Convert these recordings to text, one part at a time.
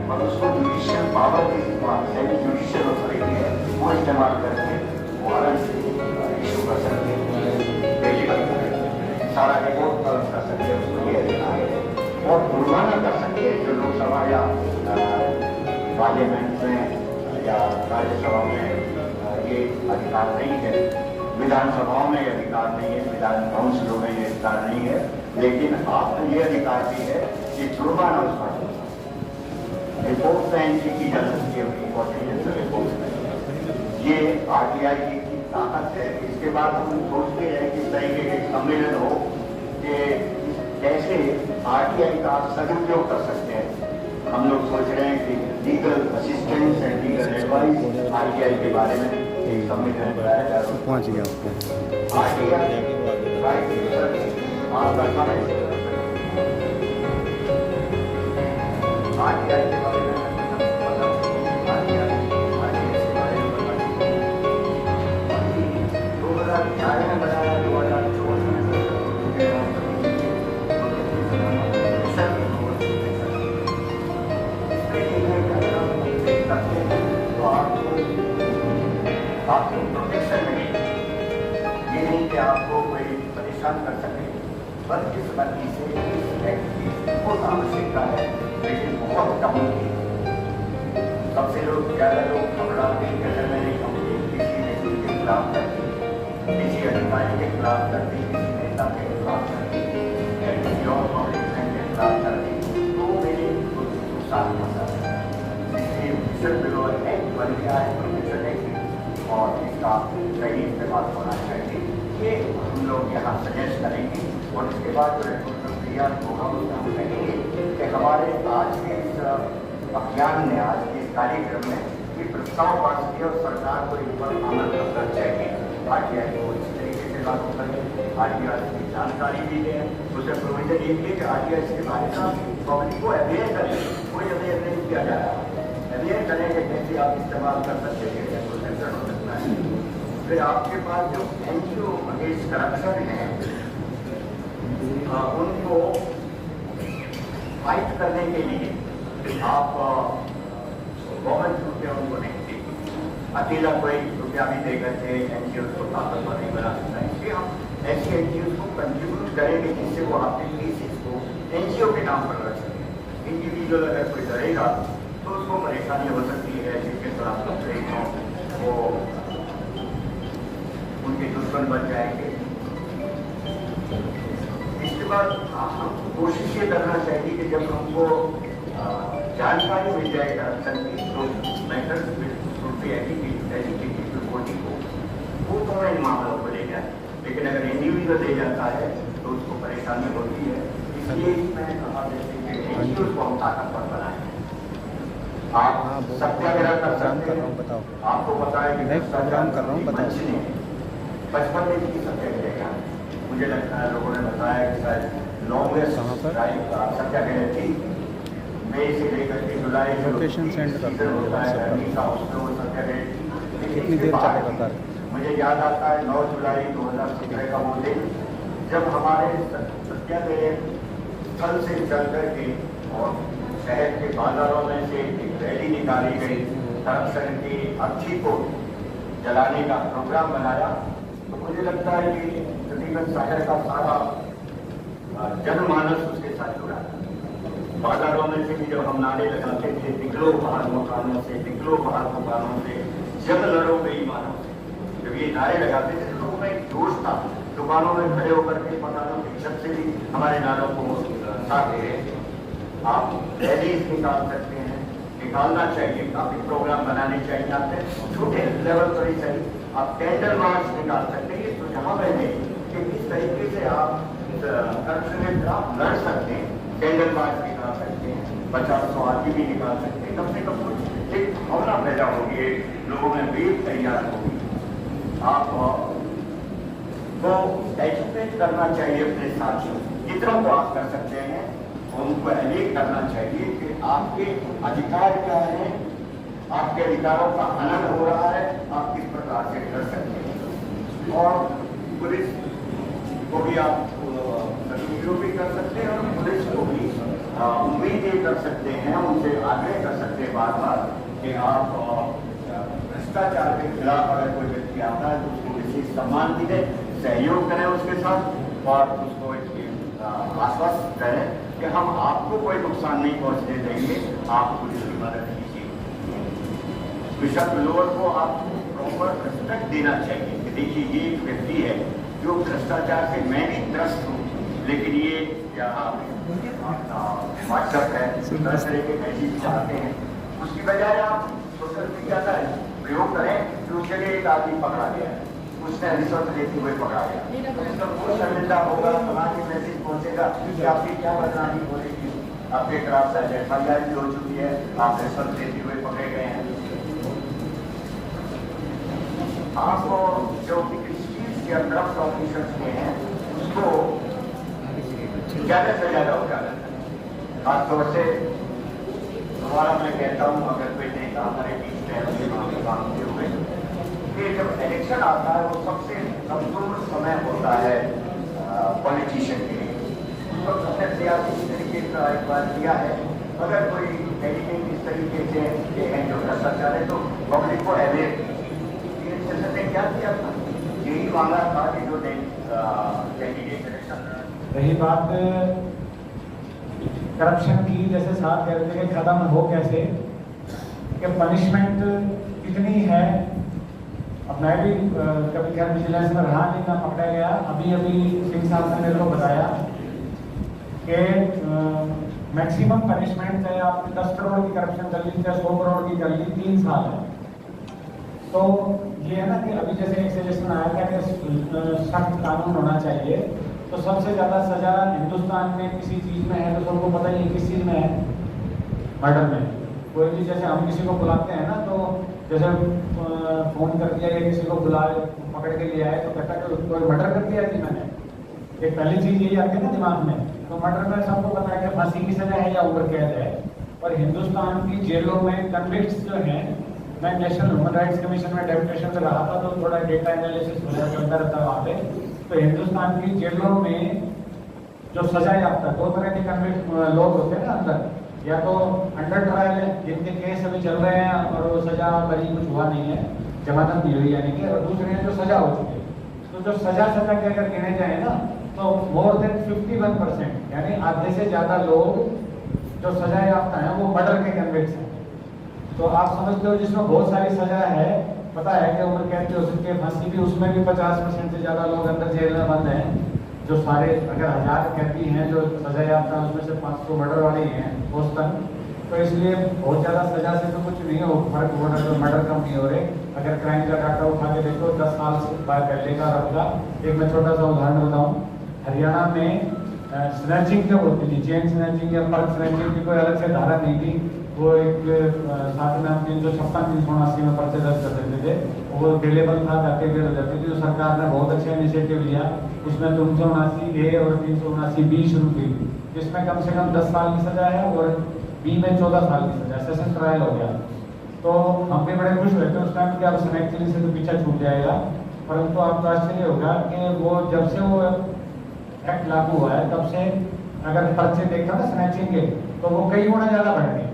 और उसको judicial power के इस्तेमाल से जुडिशियल अथॉरिटी है वो इस्तेमाल करके वारंट से इशू कर सकते हैं, एलिजिबल सारा रिपोर्ट कर सकते हैं, उसको ये अधिकार है। और जुर्माना कर सकते हैं जो लोकसभा या पार्लियामेंट में या राज्यसभा में ये अधिकार नहीं है, विधानसभाओं में ये अधिकार नहीं है, विधान काउंसिलों में ये अधिकार नहीं है, लेकिन आपको ये अधिकार भी है कि जुर्माना उस पर रिपोर्ट में एंट्री की जा सकती है, कॉन्फिडेंशियल रिपोर्ट में। ये आरटीआई की ताकत है। इसके बाद हम सोचते हैं कि इस तरीके के सम्मेलन हो कि कैसे आरटीआई का सदुपयोग कर सकते हैं। हम लोग सोच रहे हैं कि legal assistance and legal advice RTI के बारे में सम्मेलन कराया जा रहा है। पहुँच गया आरटीआई आपका समय आरटीआई के बारे में आपको प्रोटेक्शन मिलेगी। ये नहीं कि आपको कोई परेशान कर सके, बल्कि इस बंदी से बहुत आवश्यकता है, लेकिन बहुत कम होगी। सबसे ज़्यादा लोग घबराते हैं कि अगर मैंने कंप्लेंट किसी व्यक्ति के खिलाफ कर दी, किसी अधिकारी के खिलाफ कर दी, किसी नेता के खिलाफ कर दी या किसी और पॉलिटिशियन के खिलाफ कर दी, तो मेरे नुकसान होता है। इसलिए मिशन बिलो एक्ट बन गया है, प्रोटेक्शन एक्ट, और इसका सही इस्तेमाल होना चाहिए। ये हम लोग यहाँ सजेस्ट करेंगे और इसके बाद जो प्रक्रिया होगा उसमें हम कहेंगे कि हमारे आज के इस अभियान में, आज के इस कार्यक्रम में ये प्रस्ताव पास किया और सरकार को इन पर अमल करना चाहिए। आरटीआई को इस तरीके से लागू करें, आरटीआई की जानकारी भी दें। उसे प्रोविजन ये किए कि आरटीआई के बारे में पब्लिक को अवेयर करें। कोई अवेयर नहीं किया जा रहा है, अवेयर करें कि कैसे आप इस्तेमाल कर सकते हैं, कैसे प्रोटेक्शन हो सकता है। फिर आपके पास जो एनजीओ अगेंस्ट करप्शन है उनको फाइट करने के लिए आप गवर्नमेंट रुपया उनको नहीं देंगे, अकेला कोई रुपया भी दे करके एनजीओ को ताकतवर नहीं बना सकता। इसलिए हम ऐसे एनजीओ को कंट्रीब्यूट करेंगे जिससे वो आपके केसेस को एनजीओ के नाम पर रख सकें। इंडिविजुअल अगर कोई करेगा तो उसको परेशानी हो सकती है, जिनके खिलाफ कंप्लेंट हो वो उनके दुश्मन बन जाएंगे। इसके बाद हमको कोशिश ये करना चाहिए कि जब हमको जानकारी मिल जाए करप्शन की, तो मेथड्स एजुकेटेड रिपोर्टिंग को वो तो इन मामलों को ले जाए, लेकिन अगर इंडिविजुअल ले जाता है तो उसको परेशानी होती है। इसलिए मैं कहा जैसे को हम ताकतवर बनाए। आप सत्याग्रह कर सकते हैं, बताओ। आपको पता है कि मैं प्रोग्राम कर रहा हूँ, बताओ। 55 दिन की सत्याग्रह, मुझे लगता है लोगों ने बताया कि शायद लॉन्गेस्ट सत्याग्रह थी। मई से लेकर के जुलाई लोकेशन सेंड कर दो सत्याग्रह। कितनी देर चलेगा सर? मुझे याद आता है 9 जुलाई 2017 का वो दिन जब हमारे सत्याग्रह स्थल से चल करके और शहर के बाजारों में से एक रैली निकाली गई, करप्शन की अर्थी को जलाने का प्रोग्राम बनाया। तो मुझे लगता है कि तकरीबन शहर का सारा जनमानस उसके साथ जुड़ा। बाजारों में से भी जब हम नारे लगाते थे, निकलो बाहर मकानों से, निकलो बाहर दुकानों से, जंग लड़ो बेईमानों से, जब ये नारे लगाते थे तो लोगों में एक जोश था। दुकानों में खड़े होकर के मकानों की छत से भी हमारे नारों को साथ दे रहे थे। आप रैलीज निकाल सकते हैं, निकालना चाहिए, काफी प्रोग्राम बनाने चाहिए। आपने छोटे लेवल पर ही सही, आप कैंडल मार्च निकाल सकते हैं। तो जहाँ मैंने कि किस तरीके से आप करप्शन के खिलाफ लड़ सकते हैं, कैंडल मार्च निकाल सकते हैं, 50-100 आदमी भी निकाल सकते हैं। कम से कम कुछ एक भावना पैदा होगी, लोगों में वेव तैयार होगी। आप को एजुकेट करना चाहिए अपने साथियों, जितना को आप कर सकते हैं उनको अवेयर करना चाहिए कि आपके अधिकार क्या है, आपके अधिकारों का हनन हो रहा है, आप किस प्रकार से कर सकते हैं। और पुलिस को भी आप सदुपयोग भी कर सकते हैं और पुलिस को भी उम्मीद ये कर सकते हैं, उनसे आग्रह कर सकते हैं बार बार कि आप भ्रष्टाचार के खिलाफ अगर कोई व्यक्ति आता है तो उसको विशेष सम्मान भी दें, सहयोग करें उसके साथ और उसको आश्वस्त करें कि हम आपको कोई नुकसान नहीं पहुंचने देंगे, आपको इसकी मदद कीजिए। विशेष लोगों को आपको प्रॉपर रिस्पेक्ट देना चाहिए कि देखिए ये एक व्यक्ति है जो भ्रष्टाचार से मैं भी त्रस्त हूँ, लेकिन ये क्या व्हाट्सएप है, तरह तरह के मैसेज आते हैं, उसकी बजाय आप सोशल मीडिया का प्रयोग करें कि उसके लिए एक आदमी पकड़ा गया है, उसने रिश्वत लेते हुए पकड़ा गया, उसका वो शर्मिंदा होगा, समाज के मैसेज पहुंचेगा कि आपकी क्या बदनामी हो रही है, आपके खिलाफ FIR भी हो चुकी है, आप रिश्वत लेते हुए पकड़े गए हैं। आपको जो किस चीज के ड्रग्स ऑफिसर्स के हैं उसको ज्यादा से ज्यादा उजागर करें। खासतौर से दोबारा मैं कहता हूँ, अगर कोई नेता हमारे बीच में काम किए हुए कि जब इलेक्शन आता है वो सबसे कमजोर समय होता है पॉलिटिशियन के लिए, तो सबसे सियासी इस तरीके का एक बार किया है, अगर कोई कैंडिडेट इस तरीके से हैं जो भ्रष्टाचार है तो पब्लिक को अवेयर ने क्या किया था, यही मांगा था कि जो कैंडिडेट इलेक्शन। रही बात करप्शन की, जैसे साहब कहते हैं कि खत्म हो कैसे, कि पनिशमेंट कितनी है। अब मैं भी कभी खैर विजिलेंस में रहा नहीं, मैं पकड़ा गया। अभी सिंह साहब ने मेरे को बताया कि मैक्सिमम पनिशमेंट चाहे आपने 10 करोड़ की करप्शन कर ली, चाहे 100 करोड़ की कर ली, 3 साल है। तो ये है ना कि अभी जैसे एक सजेशन आया था कि सख्त कानून होना चाहिए, तो सबसे ज़्यादा सजा हिंदुस्तान में किसी चीज़ में है तो सबको पता ही है किस चीज़ में है, मर्डर में। कोई भी जैसे हम किसी को बुलाते हैं ना, तो जैसे फ़ोन कर दिया या किसी को बुला पकड़ के लिया है तो कहता है कि कोई मर्डर कर दिया कि मैंने, एक पहली चीज़ यही आती है ना दिमाग में। तो मर्डर में सबको पता है कि फांसी की सजा है या उम्र कैद है। और हिंदुस्तान की जेलों में कन्विक्ट्स जो हैं, मैं नेशनल ह्यूमन राइट्स कमीशन में डेपुटेशन से रहा था तो थोड़ा डेटा एनालिसिस वगैरह चलता रहता है वहाँ पे। तो हिंदुस्तान की जेलों में जो सजा याफ्ता 2 तरह के कन्विक्ट लोग होते हैं ना अंदर, या तो अंडर ट्रायल है जिनके केस अभी चल रहे हैं और वो सजा बरी कुछ हुआ नहीं है, जमानत नहीं हुई यानी कि, और दूसरे हैं जो सजा हो चुकी है। तो जो सजा के अगर गिने जाए ना तो मोर देन 51% यानी आधे से ज़्यादा लोग जो सजा याफ्ता हैं वो मर्डर के कन्विक्ट्स हैं। तो आप समझते हो जिसमें बहुत सारी सजा है, पता है कि उम्र कैद हो सकती है, फांसी भी, उसमें भी 50% से ज़्यादा लोग अंदर जेल में बंद हैं। जो सारे अगर 1000 कैदी हैं जो सजा याफ्ता है उसमें से 500 मर्डर वाले हैं औसतन। तो इसलिए बहुत ज़्यादा सजा से तो कुछ नहीं हो, फर्क हो रहा है, तो मर्डर कम नहीं हो रहे। अगर क्राइम का डाटा उठा के देखो 10 साल से पहले का रब का एक मैं छोटा सा उदाहरण बताऊँ। हरियाणा में स्नैचिंग जब होती थी, चेन स्नैचिंग या पर्स स्नैचिंग की कोई अलग से धारा नहीं थी, वो एक साथ में हम 356 379 में पर्चे दर्ज कर देते थे, वो अवेलेबल था, जाके बेल हो जाती थी। तो सरकार ने बहुत अच्छा इनिशिएटिव लिया, उसमें 379A और 379B शुरू की, जिसमें कम से कम 10 साल की सजा है और B में 14 साल की सजा, सेशन ट्रायल हो गया। तो हम भी बड़े खुश हुए थे उस टाइम कि अब स्नैचिंग से तो पीछा छूट जाएगा। परंतु आपको आश्चर्य होगा कि वो जब से वो एक्ट लागू हुआ है तब से अगर पर्चे देखा ना स्नैचिंग के, तो वो कई गुना ज़्यादा बढ़ गए।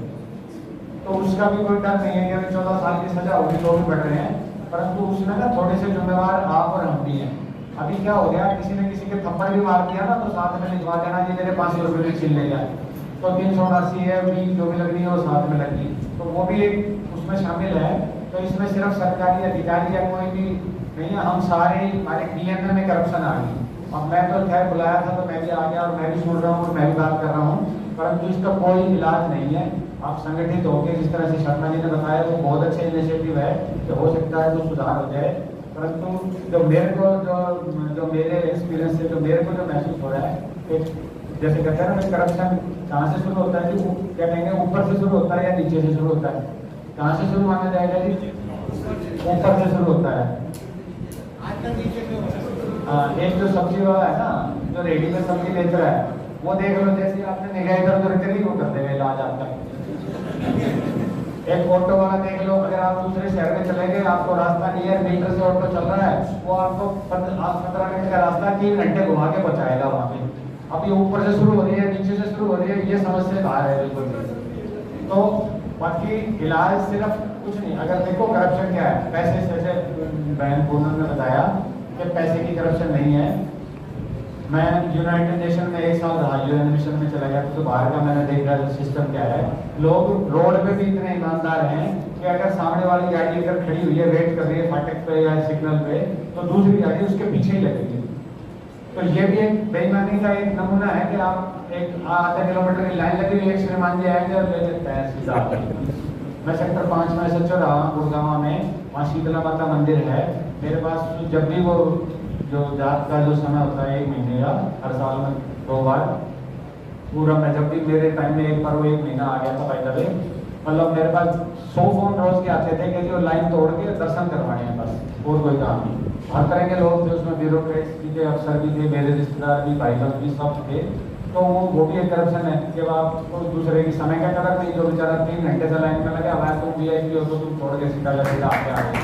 तो उसका भी कोई डर नहीं है कि अभी 14 साल की सजा होगी तो भी बढ़ रहे हैं, परंतु उसमें ना थोड़े से जिम्मेवार आप और हम भी हैं। अभी क्या हो गया, किसी ने किसी के थप्पड़ भी मार दिया ना तो साथ में लिखवा देना जी मेरे 500 रुपये भी छीन लेगा, तो 379 है भी जो भी लग रही है वो साथ में लगी, तो वो भी एक उसमें शामिल है। तो इसमें सिर्फ सरकारी अधिकारी या कोई भी नहीं है, हम सारे हमारे DNA में करप्शन आ गई। अब मैं तो खैर बुलाया था तो मैं भी आ गया और मैं भी सुन रहा हूँ और मैं भी बात कर रहा हूँ, परंतु इसका कोई इलाज नहीं है। आप संगठित होकर जिस तरह से शर्मा जी ने बताया वो बहुत अच्छा इनिशिएटिव है कि हो सकता है तो सुधार हो जाए। परंतु जो मेरे को जो मेरे एक्सपीरियंस से जो मेरे को जो महसूस हो रहा है कि जैसे कहते हैं ना करप्शन कहाँ से शुरू होता है, कि क्या कहेंगे ऊपर से शुरू होता है या नीचे से शुरू होता है? कहाँ से शुरू माना जाएगा जी? ऊपर से शुरू होता है। एक जो सब्जी वाला है ना, जो रेडी में सब्जी बेच रहा है, वो देख लो जैसे आपने निगाह इधर उधर करी वो कर देगा इलाज आपका। एक ऑटो वाला देख लो, अगर आप दूसरे शहर में चले गए, आपको रास्ता नहीं है, मीटर से ऑटो चल रहा है, वो आपको 15 मिनट का रास्ता 3 घंटे घुमा के पहुंचाएगा वहाँ पे। अब ये ऊपर से शुरू हो रही है नीचे से शुरू हो रही है, ये समझ से बाहर है बिल्कुल। तो बाकी इलाज सिर्फ कुछ नहीं, अगर देखो करप्शन क्या है, पैसे से जैसे बहन पूनम ने बताया कि पैसे की करप्शन नहीं है। मैं यूनाइटेड नेशन में 1 साल रहा, यूएन मिशन में चला गया, तो बाहर का मैंने देखा सिस्टम क्या है। लोग रोड पे भी इतने ईमानदार हैं कि अगर सामने वाली गाड़ी अगर खड़ी हुई है, वेट कर रही है फाटक पे या सिग्नल पे, तो दूसरी गाड़ी उसके पीछे ही लगेगी। तो ये भी एक बेईमानी का एक नमूना है कि आप एक आधा किलोमीटर की लाइन लगी हुई, एक श्रीमान जी आएंगे और ले लेते हैं सीधा। मैं सेक्टर 5 में सच्चो रहा हूँ गुड़गांव में, वहाँ शीतला माता मंदिर है। मेरे पास जब भी वो जो जात का जो समय होता है 1 महीने का, हर साल में 2 बार पूरा, मैं जब भी मेरे टाइम में एक बार वो 1 महीना आ गया था भाई दबे, मतलब मेरे पास 100 फोन रोज के आते थे कि जो लाइन तोड़ के दर्शन करवाने हैं बस, और कोई काम नहीं। हर तरह के लोग थे उसमें, ब्यूरोक्रेट्स भी थे, अफसर भी थे, मेरे रिश्तेदार भी, भाई लोग भी, सब थे। तो वो भी एक करप्शन है कि आपको दूसरे की समय का कदर नहीं, जो बेचारा 3 घंटे से लाइन में लगे, अब तुम VIP हो तो तुम छोड़ के सीधा सीधा आगे आ गए।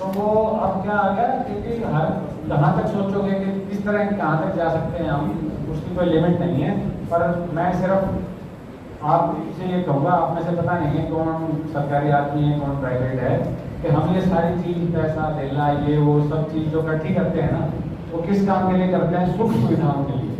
तो वो अब क्या आ गया, क्योंकि हर जहाँ तक सोचोगे कि किस तरह कहाँ तक जा सकते हैं हम, उसकी कोई लिमिट नहीं है। पर मैं सिर्फ आपसे ये कहूँगा, आप में से पता नहीं है कौन सरकारी आदमी है कौन प्राइवेट है, कि हम ये सारी चीज़, पैसा देना, ये वो सब चीज़ जो इकट्ठी करते हैं ना, वो किस काम के लिए करते हैं? सुख सुविधाओं के लिए।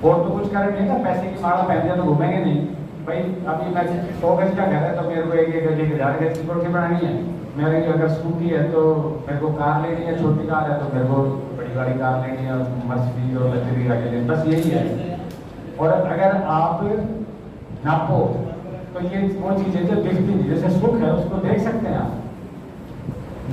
और तो कुछ करेंगे ना, पैसे की माला पहन दिया तो घूमेंगे नहीं भाई। अभी मैं 100 गज का घर है तो मेरे को 1,000 गज की कोठी बनानी है। मेरे अगर स्कूटी है तो मेरे को कार लेनी है, छोटी कार है तो मेरे को बड़ी वाली कार लेनी है, मर्सिडीज और लग्जरी गाड़ी लेनी, बस यही है। और अगर आप नापो तो ये वो चीज़ें जो दिखती नहीं, जैसे सुख है उसको देख सकते हैं आप,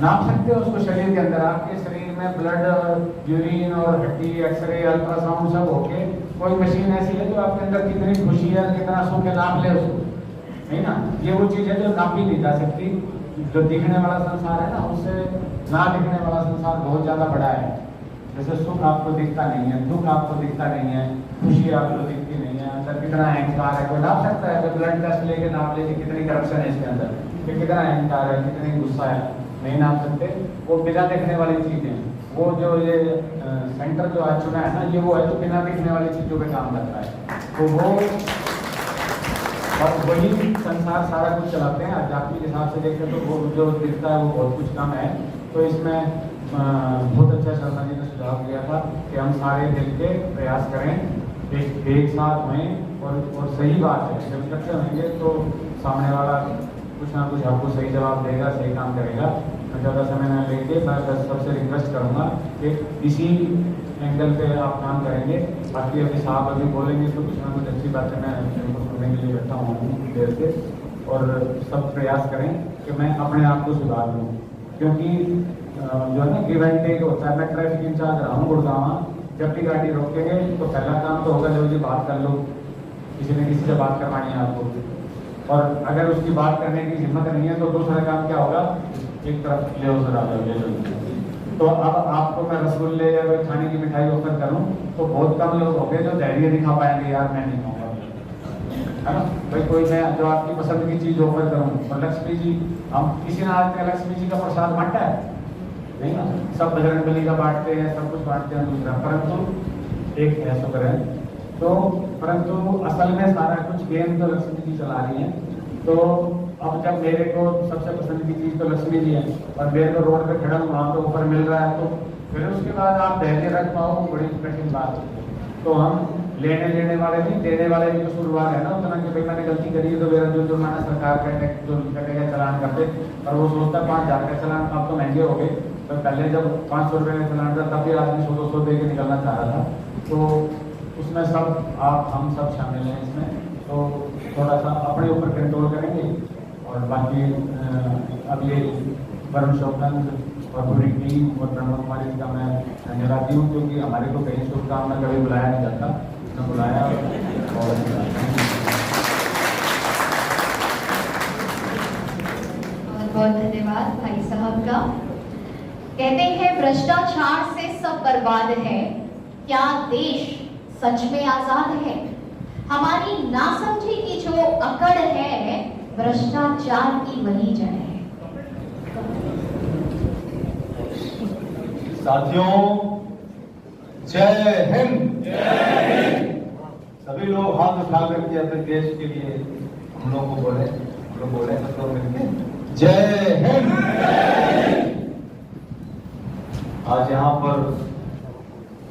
नाप सकते हो उसको शरीर के अंदर। आपके शरीर में ब्लड और यूरिन और हड्डी, एक्सरे, अल्ट्रासाउंड सब होके कोई मशीन ऐसी है जो आपके अंदर कितनी खुशी है, कितना सुख है, नाप ले उसको, नहीं ना। ये वो चीज़ है जो नापी नहीं जा सकती। जो दिखने वाला संसार है ना, उससे ना दिखने वाला संसार बहुत ज़्यादा बड़ा है। जैसे सुख आपको दिखता नहीं है, दुख आपको दिखता नहीं है, खुशी आपको दिखती नहीं है, अंदर कितना अहंकार है कोई नाप सकता है? तो ब्लड टेस्ट लेके नाप ले कि कितनी करप्शन है इसके अंदर, कि कितना अहंकार है, कितनी गुस्सा है, नहीं नाप सकते। वो बिना देखने वाली चीज़ें, वो जो ये सेंटर जो आज चुना है ना, ये वो है जो बिना दिखने वाली चीज़ों पे काम करता है। तो वो और वही संसार सारा कुछ चलाते हैं। अध्यात्मिक हिसाब से देखें तो वो जो दिखता है वो बहुत कुछ कम है। तो इसमें बहुत अच्छा शर्मा जी ने सुझाव दिया था कि हम सारे मिल के प्रयास करें, एक साथ हों। और सही बात है, जब इकट्ठे होंगे तो सामने वाला कुछ ना कुछ आपको सही जवाब देगा, सही काम करेगा। मैं ज़्यादा समय न लेके मैं बस सबसे रिक्वेस्ट करूँगा कि इसी एंगल पे आप काम करेंगे। बाकी अभी साहब अभी बोलेंगे तो कुछ ना कुछ अच्छी बातें मैं सुनने के लिए बैठा हूँ देर से। और सब प्रयास करें कि मैं अपने आप को सुधार लूँ, क्योंकि जो है ना गिव एंड टेक होता है। मैं ट्रैफिक इंचार्ज रहा हूँ गुड़गांव, जब भी गाड़ी रोकेंगे तो पहला काम तो होगा जो जी बात कर लो, किसी न किसी से बात करवानी है आपको। और अगर उसकी बात करने की हिम्मत नहीं है तो दूसरा काम क्या होगा, एक तरफ ले उसे डाल दो। तो अब आपको मैं रसगुल्ले या कोई खाने की मिठाई ऑफर करूं तो बहुत कम लोग होंगे जो धैर्य दिखा पाएंगे, यार मैं नहीं खाऊंगा, है ना भाई। कोई मैं जो आपकी पसंद की चीज़ ऑफर करूं, और लक्ष्मी जी, हम किसी ने आज तक लक्ष्मी जी का प्रसाद बांटा है नहीं ना, सब बजरंगबली का बांटते हैं, सब कुछ बांटते हैं दूसरा, परंतु एक है शुक्र है। तो परंतु असल में सारा कुछ गेम तो लक्ष्मी जी चला रही है। तो अब जब मेरे को सबसे पसंद की चीज़ तो लक्ष्मी जी है और मेरे को रोड पे खड़ा वहाँ पे ऊपर मिल रहा है, तो फिर उसके बाद आप धैर्य रख पाओ, बड़ी कठिन बात है। तो हम लेने वाले नहीं, देने वाले भी तो शुरुआत है ना उतना कि भाई मैंने गलती करी है तो मेरा जो जुर्माना सरकार का जो कटेगा चालान करते, और वो सोचता 5,000 का चालान, अब तो महंगे हो गए। तो पहले जब 500 रुपये का चालान था तब भी आदमी 100-200 दे के निकलना चाह रहा था। तो उसमें सब हम सब शामिल हैं इसमें। तो थोड़ा सा अपने ऊपर कंट्रोल करेंगे। और बाकी अब ये वरुण शोकंद और पूरी टीम और ब्रह्म कुमारी का मैं धन्यवाद दूँ, क्योंकि हमारे को कहीं शुभकामना कभी बुलाया नहीं जाता, न बुलाया। और बहुत धन्यवाद भाई साहब का। कहते हैं भ्रष्टाचार से सब बर्बाद है, क्या देश सच में आजाद है? हमारी नासमझी की जो अकड़ है, भ्रष्टाचार की वही जड़ है। साथियों, जय हिंद। सभी लोग हाथ उठा करके अपने देश के लिए हम लोग को बोले, हम लोग बोले सब लोग मिलके जय हिंद। आज यहाँ पर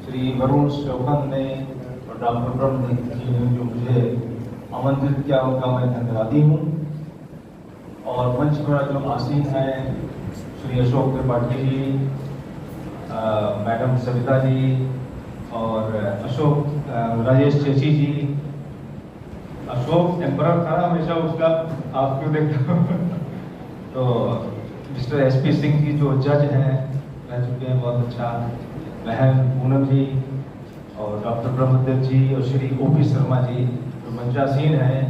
श्री वरुण शोभन ने और डॉक्टर ब्रह्म जी ने जो मुझे आमंत्रित किया उनका मैं धन्यवादी हूँ। और मंच पर जो आसीन है श्री अशोक त्रिपाठी जी, मैडम सविता जी और अशोक राजेश चेची जी। अशोक एम्परर था हमेशा उसका, आप क्यों देखते हो? तो मिस्टर एसपी सिंह जी जो जज हैं रह चुके हैं, बहुत अच्छा। बहन पूनम जी और डॉक्टर ब्रह्मदेव जी और श्री ओपी शर्मा जी जो मंचासीन हैं,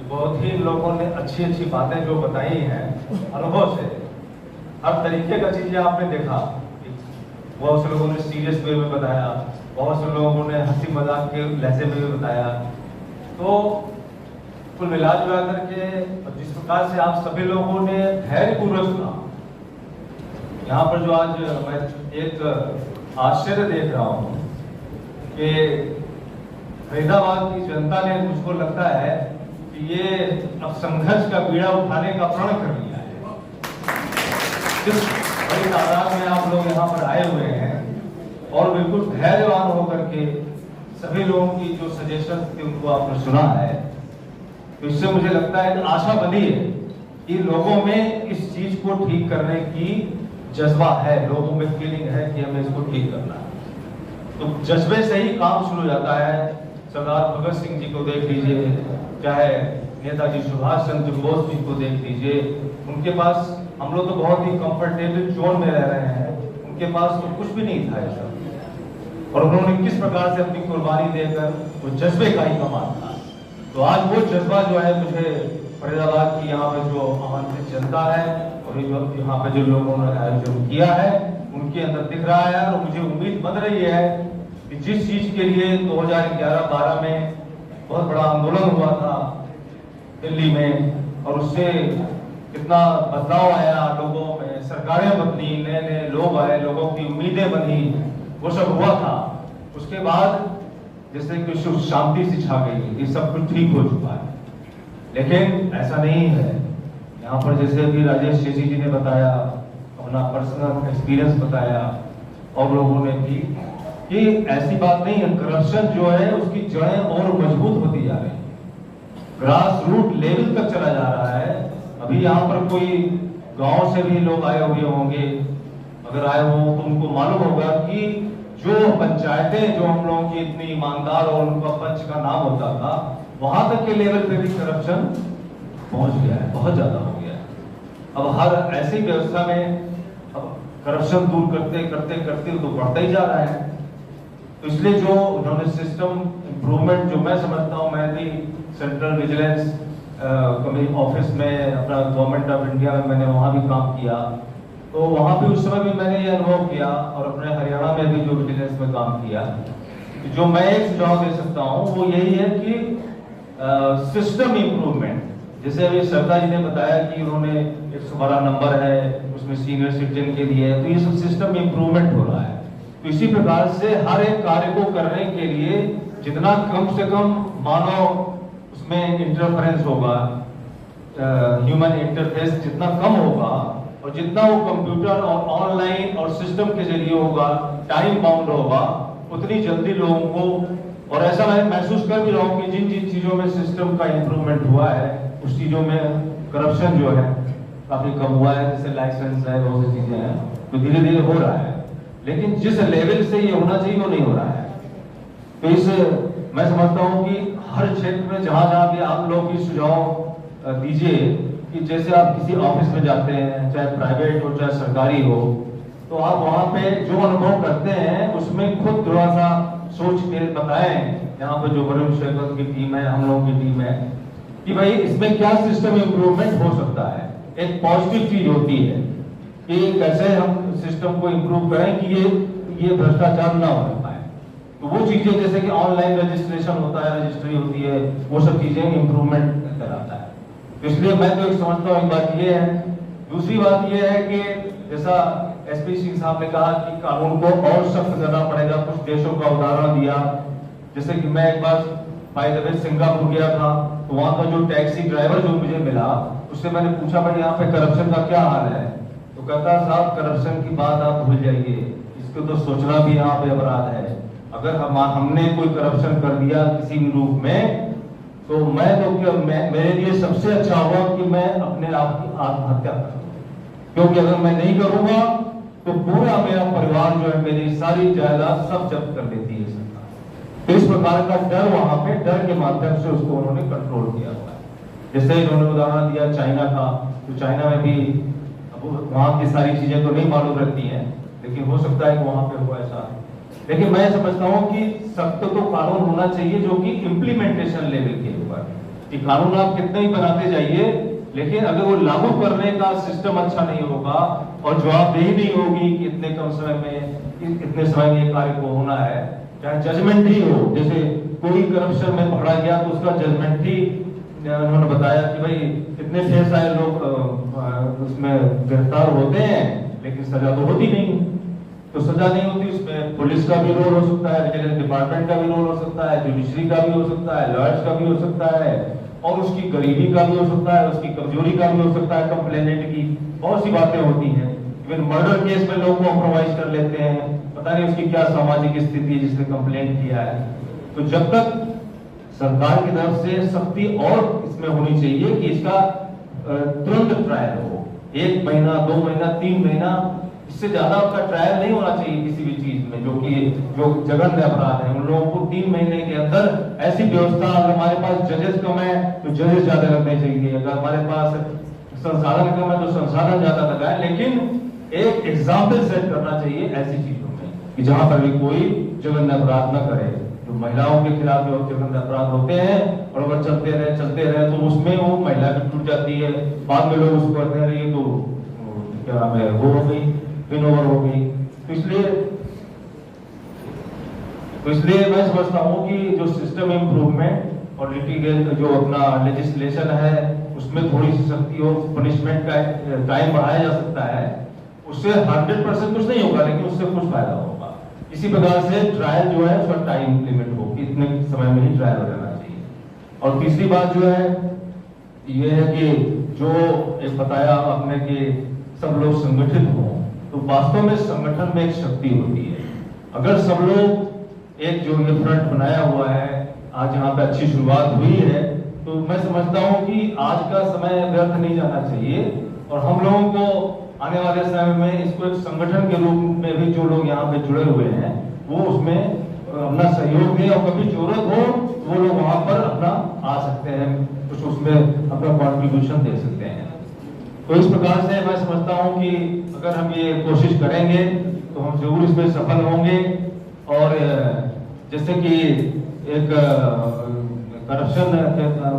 बहुत ही लोगों ने अच्छी अच्छी बातें जो बताई हैं अनुभव से, हर तरीके का चीजें आपने देखा। बहुत से लोगों ने सीरियस वे में बताया, बहुत से लोगों ने हंसी मजाक के लहजे में भी बताया। तो कुल मिला जुला करके जिस प्रकार से आप सभी लोगों ने धैर्यपूर्वक सुना, यहाँ पर जो आज मैं एक आश्चर्य देख रहा हूँ कि फरीदाबाद की जनता ने, मुझको लगता है कि ये अब संघर्ष का बीड़ा उठाने का प्रण कर लिया है। जिस बड़ी तादाद में आप लोग यहाँ पर आए हुए हैं और बिल्कुल धैर्यवान होकर के सभी लोगों की जो सजेशन थे उनको आपने सुना है, तो इससे मुझे लगता है कि आशा बनी है कि लोगों में इस चीज को ठीक करने की जज्बा है, लोगों में फीलिंग है कि हमें इसको ठीक करना है। तो जज्बे से ही काम शुरू हो जाता है। सरदार भगत सिंह जी को देख लीजिए, चाहे नेताजी सुभाष चंद्र बोस जी को देख लीजिए, उनके पास, हम लोग तो बहुत ही कंफर्टेबल जोन में रह रहे हैं, उनके पास तो कुछ भी नहीं था ऐसा, और उन्होंने किस प्रकार से अपनी कुर्बानी देकर वो जज्बे का ही कमाल था। तो आज वो जज्बा जो है मुझे फरीदाबाद की यहाँ पे जो आमंत्रित जनता है और यहाँ पे जो लोगों ने आयोजन किया है उनके अंदर दिख रहा है। और मुझे उम्मीद बन रही है कि जिस चीज के लिए 2011-12 में बहुत बड़ा आंदोलन हुआ था दिल्ली में, और उससे कितना बदलाव आया लोगों में, सरकारें बदली, नए नए लोग आए, लोगों की उम्मीदें बनी, वो सब हुआ था। उसके बाद जैसे कि सुख शांति सी छा गई, ये सब कुछ ठीक हो चुका है। लेकिन ऐसा नहीं है। यहाँ पर जैसे अभी राजेश चेची जी ने बताया, अपना पर्सनल एक्सपीरियंस बताया, और लोगों ने भी, कि ऐसी बात नहीं है। करप्शन जो है उसकी जड़ें और मजबूत होती जा रही है, ग्रास रूट लेवल तक चला जा रहा है। अभी यहाँ पर कोई गांव से भी लोग आए हुए होंगे, अगर आए हो तो उनको मालूम होगा कि जो पंचायतें जो हम लोगों की इतनी ईमानदार और उनका पंच का नाम होता था, वहां तक के लेवल पे भी करप्शन पहुंच गया है, बहुत ज्यादा हो गया है। अब हर ऐसी व्यवस्था में अब करप्शन दूर करते करते करते तो बढ़ता ही जा रहा है। तो इसलिए जो उन्होंने सिस्टम इम्प्रूवमेंट, जो मैं समझता हूँ, मैं भी सेंट्रल विजिलेंस ऑफिस में अपना गवर्नमेंट ऑफ इंडिया में मैंने वहां भी काम किया, तो वहां भी उस समय भी मैंने ये अनुभव किया, और अपने हरियाणा में भी जो विजिलेंस में काम किया, जो मैं एक सुझाव दे सकता हूँ वो यही है कि सिस्टम इम्प्रूवमेंट। जैसे अभी सरदा जी ने बताया कि उन्होंने 112 नंबर है उसमें सीनियर सिटीजन के लिए, तो ये सब सिस्टम इम्प्रूवमेंट हो रहा है। तो इसी प्रकार से हर एक कार्य को करने के लिए जितना कम से कम मानव उसमें इंटरफेरेंस होगा, ह्यूमन इंटरफेस जितना कम होगा, और जितना वो कंप्यूटर और ऑनलाइन और सिस्टम के जरिए होगा, टाइम बाउंड होगा, उतनी जल्दी लोगों को, और ऐसा मैं महसूस कर भी रहा हूँ कि जिन जिन चीजों में सिस्टम का इम्प्रूवमेंट हुआ है उस चीजों में करप्शन जो है काफी कम हुआ है। जैसे लाइसेंस है, बहुत सी चीजें हैं, तो धीरे धीरे हो रहा है। लेकिन जिस लेवल से ये होना चाहिए वो नहीं हो रहा है। तो इस मैं समझता हूँ कि हर क्षेत्र में जहां जहां भी आप लोग भी सुझाव दीजिए, कि जैसे आप किसी ऑफिस में जाते हैं, चाहे प्राइवेट हो चाहे सरकारी हो, तो आप वहां पे जो अनुभव करते हैं उसमें खुद थोड़ा सा सोच के बताएं। यहाँ पे जो वरुण शेखर की टीम है, हम लोगों की टीम है, कि भाई इसमें क्या सिस्टम इम्प्रूवमेंट हो सकता है। एक पॉजिटिव चीज होती है कि कैसे हम सिस्टम को इम्प्रूव करें कि ये भ्रष्टाचार ना हो पाए। तो वो चीजें जैसे कि ऑनलाइन रजिस्ट्रेशन होता है, रजिस्ट्री होती है, वो सब चीजें इम्प्रूवमेंट कराता है। तो इसलिए मैं तो एक समझता हूँ, एक बात ये है। दूसरी बात ये है कि जैसा एसपी सिंह साहब ने कहा कि कानून को और सख्त करना पड़ेगा, कुछ देशों का उदाहरण दिया। जैसे कि मैं एक बार बाय द वे सिंगापुर गया था, तो वहाँ का जो टैक्सी ड्राइवर जो मुझे मिला, उससे मैंने पूछा भाई यहाँ पे करप्शन का क्या हाल है, तो कहता साहब करप्शन की बात आप भूल जाइए, इसको तो सोचना भी यहाँ पे अपराध है। अगर हमने कोई करप्शन कर दिया किसी भी रूप में, तो मेरे लिए सबसे अच्छा होगा कि मैं अपने आप की आत्महत्या करूं, क्योंकि अगर मैं नहीं करूंगा तो पूरा मेरा परिवार जो है, मेरी सारी जायदाद सब जब्त कर लेती है सरकार। तो इस प्रकार का डर, वहां पे डर के माध्यम से उसको उन्होंने कंट्रोल किया हुआ है। जैसे इन्होंने उदाहरण दिया चाइना का, तो चाइना में भी वहां की सारी चीजें तो नहीं मालूम रहती हैं, लेकिन हो सकता है कि वहां पे हो ऐसा। लेकिन मैं समझता हूं कि सख्त तो कानून होना चाहिए जो कि इम्प्लीमेंटेशन लेवल के ऊपर, कि कानून आप कितने ही बनाते जाइए, लेकिन अगर वो लागू करने का सिस्टम अच्छा नहीं होगा और जवाबदेही नहीं होगी कि इतने कम समय में, इतने समय में ये कार्य को होना है, चाहे जजमेंट ही हो, जैसे कोई करप्शन में पकड़ा गया तो उसका जजमेंट ही उन्होंने बताया कि भाई इतने ढेर सारे लोग उसमें गिरफ्तार होते हैं, लेकिन सजा तो होती नहीं। तो सजा नहीं होती, उसमें पुलिस का भी रोल हो सकता है, विजिलेंस डिपार्टमेंट का भी रोल हो सकता है, जुडिशरी का भी हो सकता है, लॉयर्स का भी हो सकता है, और उसकी गरीबी का भी हो सकता है, उसकी कमजोरी का भी हो सकता है, कंप्लेनेंट की बहुत सी बातें होती हैं। इवन मर्डर केस में लोग कॉम्प्रोमाइज कर लेते हैं, पता नहीं उसकी क्या सामाजिक स्थिति है जिसने कंप्लेंट किया है। तो जब तक सरकार की तरफ से सख्ती और इसमें होनी चाहिए कि इसका तुरंत ट्रायल हो, 1 महीना 2 महीना 3 महीना, इससे ज्यादा आपका ट्रायल नहीं होना चाहिए किसी भी चीज में जो जघन्य अपराध है। उन लोगों को 3 महीने के अंदर ऐसी व्यवस्था, अगर हमारे पास जजेस कम है तो जजेस ज्यादा लगने चाहिए, अगर हमारे पास संसाधन कम है तो संसाधन ज्यादा लगाए, लेकिन एक एग्जाम्पल सेट करना चाहिए ऐसी चीजों में कि जहां पर भी कोई जघन्य अपराध न करे। जो महिलाओं के खिलाफ जो जघन्य अपराध होते हैं, और अगर चलते रहे तो उसमें वो महिला भी टूट जाती है, बाद में लोग उसको करते रहिए तो क्या नाम है, वो हो गई, विन ओवर हो गई। तो इसलिए मैं समझता हूँ कि जो सिस्टम इम्प्रूवमेंट और जो अपना लेजिस्लेशन है उसमें थोड़ी सी सख्ती और पनिशमेंट का टाइम बढ़ाया जा सकता है। उससे 100% कुछ नहीं होगा, लेकिन उससे कुछ फायदा होगा। इसी प्रकार से ट्रायल जो है उसका टाइम लिमिट हो, इतने समय में ही ट्रायल हो जाना चाहिए। और तीसरी बात जो है ये है कि जो एक बताया आपने कि सब लोग संगठित हों, तो वास्तव में संगठन में एक शक्ति होती है। अगर सब लोग एक जो ये फ्रंट बनाया हुआ है, आज यहाँ पे अच्छी शुरुआत हुई है, तो मैं समझता हूँ कि आज का समय व्यर्थ नहीं जाना चाहिए, और हम लोगों को आने वाले समय में इसको एक संगठन के रूप में भी जो लोग यहाँ पे जुड़े हुए हैं वो उसमें अपना सहयोग दें, और कभी जरूरत हो वो लोग वहां पर अपना आ सकते हैं, कुछ उसमें अपना कॉन्ट्रीब्यूशन दे सकते हैं। तो इस प्रकार से मैं समझता हूँ कि अगर हम ये कोशिश करेंगे तो हम जरूर इसमें सफल होंगे। और जैसे कि एक करप्शन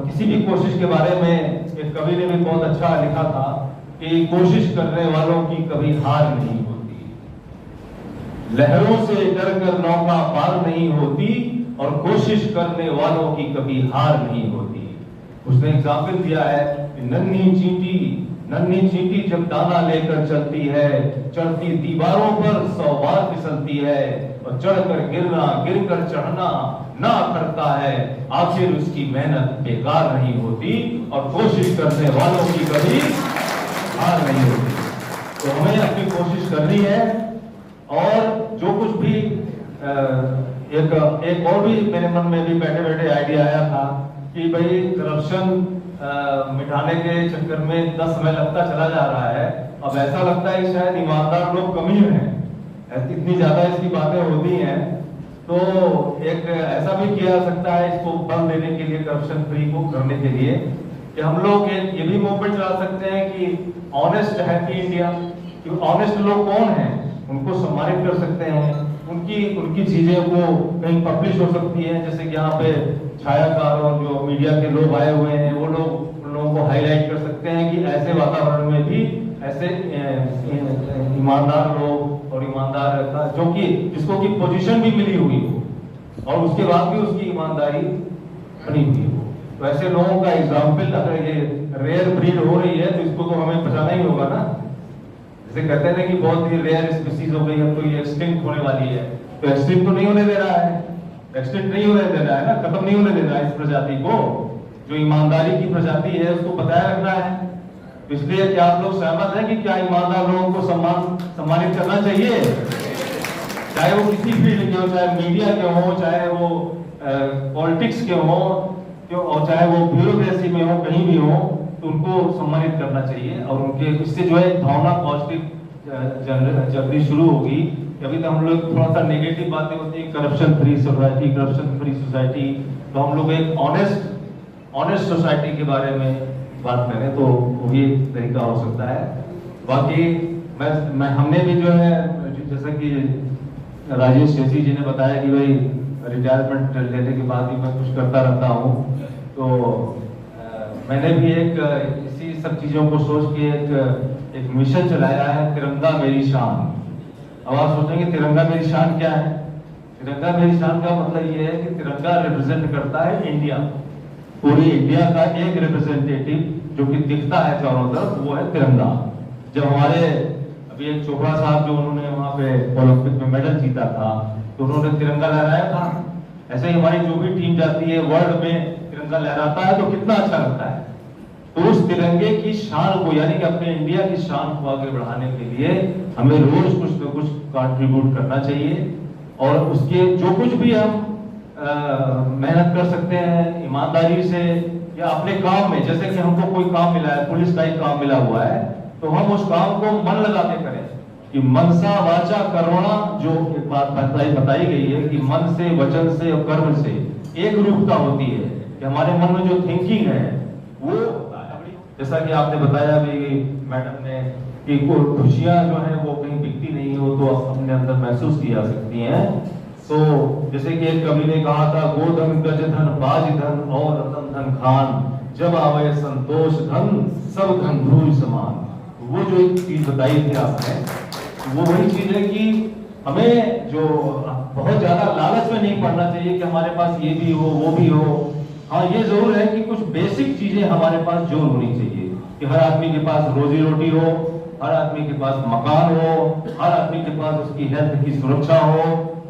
किसी भी कोशिश के बारे में एक कवि ने भी बहुत अच्छा लिखा था कि कोशिश करने वालों की कभी हार नहीं होती, लहरों से डरकर नौका पार नहीं होती, और कोशिश करने वालों की कभी हार नहीं होती। उसने एग्जाम्पल दिया है कि नन्ही चींटी जब दाना लेकर चलती है, चढ़ती दीवारों पर 100 बार फिसलती है, और चढ़कर गिरना गिरकर चढ़ना ना करता है, आखिर उसकी मेहनत बेकार नहीं होती, और कोशिश करने वालों की कभी हार नहीं होती। तो हमें अपनी कोशिश करनी है, और जो कुछ भी एक और भी मेरे मन में भी बैठे बैठे आइडिया आया था कि भाई करप्शन मिटाने के चक्कर में 10 समय लगता चला जा रहा है। अब ऐसा लगता है कि शायद ईमानदार लोग कम ही हैं, इतनी ज्यादा इसकी बातें होती हैं। तो एक ऐसा भी किया जा सकता है इसको बल देने के लिए, करप्शन फ्री को करने के लिए, कि हम लोग ये भी मूवमेंट चला सकते हैं कि ऑनेस्ट हैप्पी इंडिया। ऑनेस्ट लोग कौन हैं, उनको सम्मानित कर सकते हैं, उनकी चीजें को कहीं पब्लिश हो सकती है। जैसे कि यहाँ पे छायाकार और जो मीडिया के लोग आए हुए हैं, वो लोग उन लोगों को हाईलाइट कर सकते हैं कि ऐसे वातावरण में भी ऐसे ईमानदार लोग और ईमानदार जो कि जिसको की पोजीशन भी मिली हुई हो, और उसके बाद भी उसकी ईमानदारी बनी हुई हो, तो ऐसे लोगों का एग्जाम्पल अगर ये रेयर ब्रीड हो रही है तो इसको तो हमें बचाना ही होगा ना। जैसे कहते हैं ना कि बहुत ही रेयर स्पीसीज हो गई, अब तो ये एक्सटिंक्ट होने वाली है, तो एक्सटिंक्ट तो नहीं होने दे रहा है, एक्सटेंड नहीं होने देना है ना, खत्म नहीं होने देना है इस प्रजाति को। जो ईमानदारी की प्रजाति है उसको बताए रखना है। इसलिए क्या आप लोग सहमत हैं कि क्या ईमानदार लोगों को सम्मानित करना चाहिए, चाहे वो किसी फील्ड के हो, चाहे मीडिया के हो, चाहे वो पॉलिटिक्स के हो, और चाहे वो ब्यूरोक्रेसी में हो, कहीं भी हो, तो उनको सम्मानित करना चाहिए। और उनके इससे जो है भावना पॉजिटिव जल्दी शुरू होगी। अभी तो हम लोग थोड़ा सा नेगेटिव बातें होती है, करप्शन फ्री सोसाइटी, तो हम लोग एक ऑनेस्ट सोसाइटी के बारे में बात करें तो वो भी एक तरीका हो सकता है। बाकी मैं हमने भी जो है, जैसा कि राजेश शेषी जी ने बताया कि भाई रिटायरमेंट लेने के बाद भी मैं कुछ करता रहता हूँ, तो मैंने भी एक इसी सब चीज़ों को सोच के एक मिशन चलाया है, तिरंगा मेरी शान। अब आप सोचेंगे तिरंगा मेरी शान क्या है? तिरंगा मेरी शान का मतलब ये है कि तिरंगा रिप्रेजेंट करता है इंडिया, पूरी इंडिया का एक रिप्रेजेंटेटिव जो कि दिखता है चारों तरफ, वो है तिरंगा। जब हमारे अभी एक चोपड़ा साहब जो उन्होंने वहाँ पे ओलंपिक में मेडल जीता था, तो उन्होंने तिरंगा लहराया था। ऐसे ही हमारी जो भी टीम जाती है वर्ल्ड में तिरंगा लहराता है तो कितना अच्छा लगता है। तो उस तिरंगे की शान को, यानी कि अपने इंडिया की शान को आगे बढ़ाने के लिए हमें रोज कुछ न कुछ कंट्रीब्यूट करना चाहिए। और उसके जो कुछ भी हम मेहनत कर सकते हैं ईमानदारी से, या अपने काम में, जैसे कि हमको कोई काम मिला है, पुलिस का एक काम मिला हुआ है, तो हम उस काम को मन लगा के करें कि मनसा वाचा कर्मणा, जो एक बात बताई गई है कि मन से, वचन से और कर्म से एक रूपता होती है, कि हमारे मन में जो थिंकिंग है वो, जैसा कि आपने बताया भी मैडम ने, कि खुशियां जो है वो कहीं बिकती नहीं हो तो अपने अंदर महसूस की जा सकती हैं। तो जैसे कि एक कवि ने कहा था, गोधन गज धन बाज धन और रतन धन खान, जब आवे संतोष धन सब धन धूल समान। वो जो एक चीज बताई थी आपने, वो वही चीज है कि हमें जो बहुत ज्यादा लालच में नहीं पड़ना चाहिए कि हमारे पास ये भी हो वो भी हो। हाँ, ये जरूर है कि कुछ बेसिक चीजें हमारे पास जरूर होनी चाहिए, कि हर आदमी के पास रोजी रोटी हो, हर आदमी के पास मकान हो, हर आदमी के पास उसकी हेल्थ की सुरक्षा हो,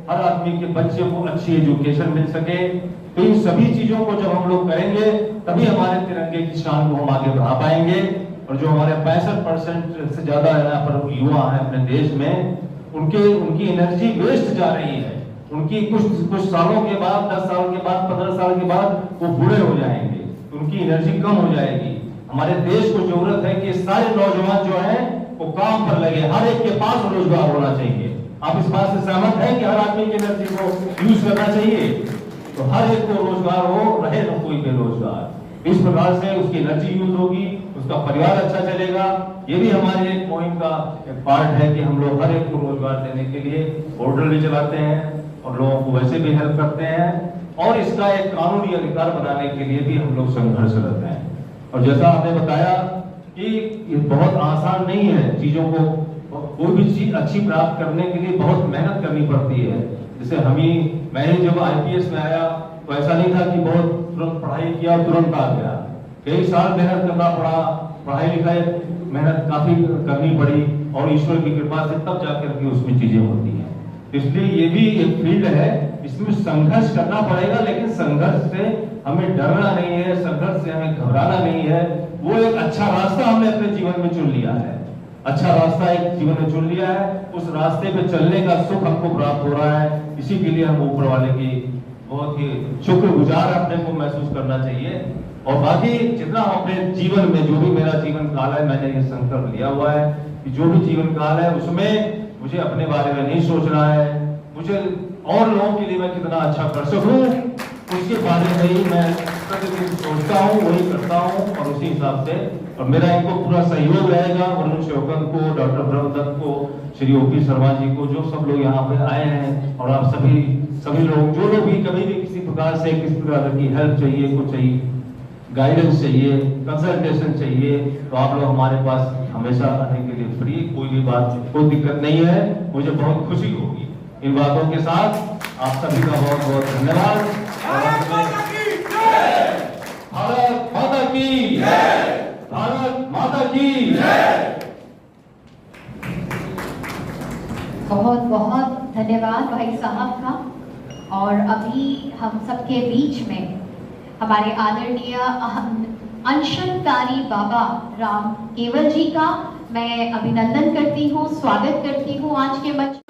हर आदमी के बच्चे को अच्छी एजुकेशन मिल सके। तो इन सभी चीजों को जब हम लोग करेंगे तभी हमारे तिरंगे की शान को हम आगे बढ़ा पाएंगे। और जो हमारे 65% से ज्यादा यहाँ पर युवा हैं अपने देश में, उनकी एनर्जी वेस्ट जा रही है। उनकी कुछ सालों के बाद, 10 साल के बाद, 15 साल के बाद वो बूढ़े हो जाएंगे, उनकी एनर्जी कम हो जाएगी। हमारे देश को जरूरत है कि सारे नौजवान जो हैं वो काम पर लगे, हर एक के पास रोजगार होना चाहिए। आप इस बात से सहमत हैं कि हर आदमी की एनर्जी को यूज करना चाहिए? तो हर एक को रोजगार हो, रहे न कोई बेरोजगार। इस प्रकार से उसकी एनर्जी यूज होगी, उसका परिवार अच्छा चलेगा। ये भी हमारे एक मुहिम का एक पार्ट है कि हम लोग हर एक को रोजगार देने के लिए पोर्टल भी चलाते हैं और लोगों को वैसे भी हेल्प करते हैं, और इसका एक कानूनी अधिकार बनाने के लिए भी हम लोग संघर्षरत हैं। और जैसा आपने बताया कि ये बहुत आसान नहीं है, चीजों को कोई भी चीज अच्छी प्राप्त करने के लिए बहुत मेहनत करनी पड़ती है। जैसे मैं जब IPS में आया तो ऐसा नहीं था कि बहुत तुरंत पढ़ाई किया और तुरंत आ गया। कई साल मेहनत करना पड़ा, पढ़ाई लिखाई मेहनत काफी करनी पड़ी, और ईश्वर की कृपा से तब जाकर के उसमें चीजें होती हैं। इसलिए ये भी एक फील्ड है, इसमें संघर्ष करना पड़ेगा, लेकिन संघर्ष से हमें डरना नहीं है, संघर्ष से हमें घबराना नहीं है। वो एक अच्छा रास्ता हमने अपने जीवन में चुन लिया है, अच्छा रास्ता एक जीवन में चुन लिया है, उस रास्ते पे चलने का सुख हमको प्राप्त हो रहा है। इसी के लिए हम ऊपर वाले की बहुत ही शुक्रगुजार अपने को महसूस करना चाहिए। और बाकी जितना अपने जीवन में, जो भी मेरा जीवन काल है, मैंने ये संकल्प लिया हुआ है कि जो भी जीवन काल है उसमें मुझे अपने बारे में नहीं सोचना है, मुझे और लोगों के लिए मैं कितना अच्छा कर सकूं उसके बारे में ही मैं प्रतिदिन सोचता हूँ, वही करता हूँ, और उसी हिसाब से। और मेरा इनको पूरा सहयोग रहेगा, वरुण शेवकन को, डॉक्टर ब्रह्मदत्त को, श्री OP शर्मा जी को, जो सब लोग यहाँ पे आए हैं, और आप सभी लोग, जो लोग भी कभी भी किसी प्रकार से किसी प्रकार की हेल्प चाहिए, कुछ चाहिए, गाइडेंस चाहिए, कंसल्टेशन चाहिए, तो आप लोग हमारे पास हमेशा आने के लिए फ्री, कोई भी बात, कोई दिक्कत नहीं है। मुझे बहुत खुशी होगी इन बातों के साथ। आप सभी का बहुत बहुत धन्यवाद। भारत माता की जय, भारत माता की जय। बहुत बहुत धन्यवाद भाई साहब का। और अभी हम सबके बीच में हमारे आदरणीय अनशनकारी बाबा राम केवल जी का मैं अभिनंदन करती हूँ, स्वागत करती हूँ आज के मंच।